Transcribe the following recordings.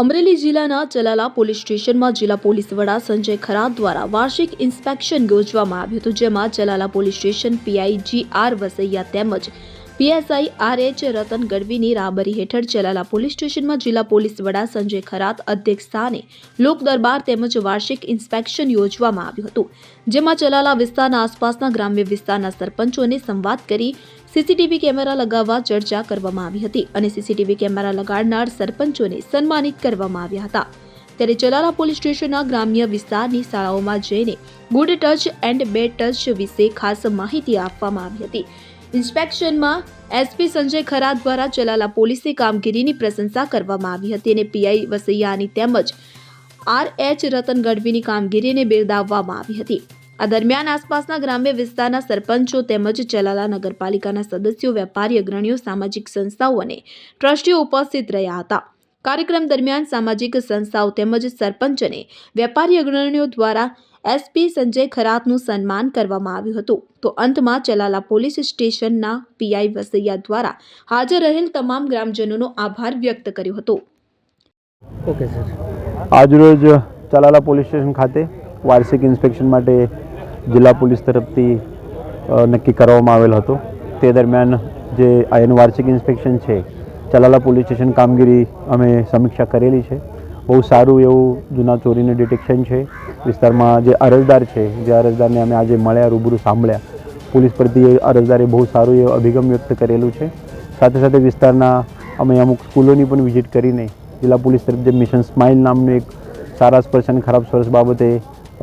અમરેલી જિલ્લાના ચલાલા પોલીસ સ્ટેશનમાં જિલ્લા પોલીસ વડા સંજય ખરાત દ્વારા વાર્ષિક ઇન્સ્પેક્શન યોજવામાં આવ્યું હતું, જેમાં Chalala police station PI GR Vasaiya તેમજ PSI RH રતન ગઢવીની રાહબરી હેઠળ ચલાલા પોલીસ સ્ટેશનમાં જિલ્લા પોલીસ વડા સંજય ખરાત અધ્યક્ષસ્થાને લોક દરબાર તેમજ વાર્ષિક ઇન્સ્પેક્શન યોજવામાં આવ્યું હતું, જેમાં ચલાલા વિસ્તારના આસપાસના ગ્રામ્ય વિસ્તારના સરપંચોને સંવાદ કરી સીસીટીવી કેમેરા લગાવવા ચર્ચા કરવામાં આવી હતી અને સીસીટીવી કેમેરા લગાડનાર સરપંચોને સન્માનિત કરવામાં આવ્યા હતા। ત્યારે ચલાલા પોલીસ સ્ટેશનના ગ્રામ્ય વિસ્તારની શાળાઓમાં જઈને good touch and bed touch વિશે ખાસ માહિતી આપવામાં આવી હતી। ઇન્સ્પેક્શનમાં SP સંજય ખરાત દ્વારા ચલાલા પોલીસની કામગીરીની પ્રશંસા કરવામાં આવી હતી અને પીઆઈ વસૈયાની તેમજ RH રતન ગઢવીની કામગીરીને બિરદાવવામાં આવી હતી। આ દરમિયાન આસપાસના ગ્રામ્ય વિસ્તારના સરપંચો તેમજ ચલાલા નગરપાલિકાના સદસ્યો, વેપારી અગ્રણીઓ, સામાજિક સંસ્થાઓ અને ટ્રસ્ટીઓ ઉપસ્થિત રહ્યા હતા। કાર્યક્રમ દરમિયાન સામાજિક સંસ્થાઓ તેમજ સરપંચ અને વેપારી અગ્રણીઓ દ્વારા SP સંજય ખરાતનું સન્માન કરવામાં આવ્યું હતું। તો અંતમાં ચલાલા પોલીસ સ્ટેશનના પીઆઈ વસૈયા દ્વારા હાજર રહેલ તમામ ગ્રામજનોનો આભાર વ્યક્ત કર્યો હતો। ઓકે સર, આજરોજ ચલાલા પોલીસ સ્ટેશન ખાતે વાર્ષિક ઇન્સ્પેક્શન માટે જિલ્લા પોલીસ તરફથી નક્કી કરવામાં આવેલ હતો। તે દરમિયાન જે આનું વાર્ષિક ઇન્સ્પેક્શન છે, ચલાલા પોલીસ સ્ટેશન કામગીરી અમે સમીક્ષા કરેલી છે। બહુ સારું એવું જૂના ચોરીનું ડિટેક્શન છે વિસ્તારમાં। જે અરજદાર છે, જે અરજદારને અમે આજે મળ્યા, રૂબરૂ સાંભળ્યા, પોલીસ પ્રત્યે અરજદારે બહુ સારું એવું અભિગમ વ્યક્ત કરેલું છે। સાથે સાથે વિસ્તારના અમે અમુક સ્કૂલોની પણ વિઝિટ કરીને જિલ્લા પોલીસ તરફ જે મિશન સ્માઇલ નામનું એક સારા સ્પર્શ અને ખરાબ સ્પર્શ બાબતે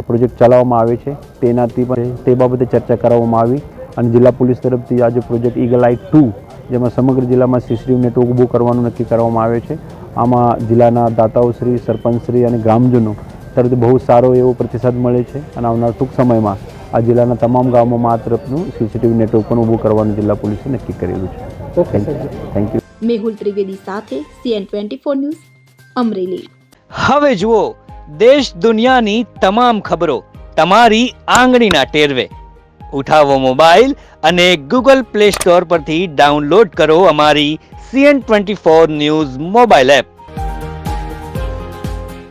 પ્રોજેક્ટ ચલાવવામાં આવે છે, તેનાથી પણ તે બાબતે ચર્ચા કરવામાં આવી અને જિલ્લા પોલીસ તરફથી આજે પ્રોજેક્ટ ઈગલ આઈ 2, જેમાં સમગ્ર જિલ્લામાં CCTV નેટવર્ક ઊભું કરવાનું નક્કી કરવામાં આવે છે। આમાં જિલ્લાના દાતાઓશ્રી, સરપંચશ્રી અને ગ્રામજનો તરફથી બહુ સારો એવો પ્રતિસાદ મળે છે અને આવનાર ટૂંક સમયમાં આ જિલ્લાના તમામ ગામોમાં આ તરફનું CCTV નેટવર્ક પણ ઊભું કરવાનું જિલ્લા પોલીસે નક્કી કરેલું છે। Okay sir, thank you. Mehul Trivedi સાથે CN24 ન્યૂઝ, અમરેલી। હવે જુઓ દેશ દુનિયાની તમામ ખબરો તમારી આંગળીના ટેરવે। ઉઠાવો મોબાઈલ અને Google Play Store પરથી ડાઉનલોડ કરો અમારી CN24 ન્યૂઝ મોબાઈલ એપ।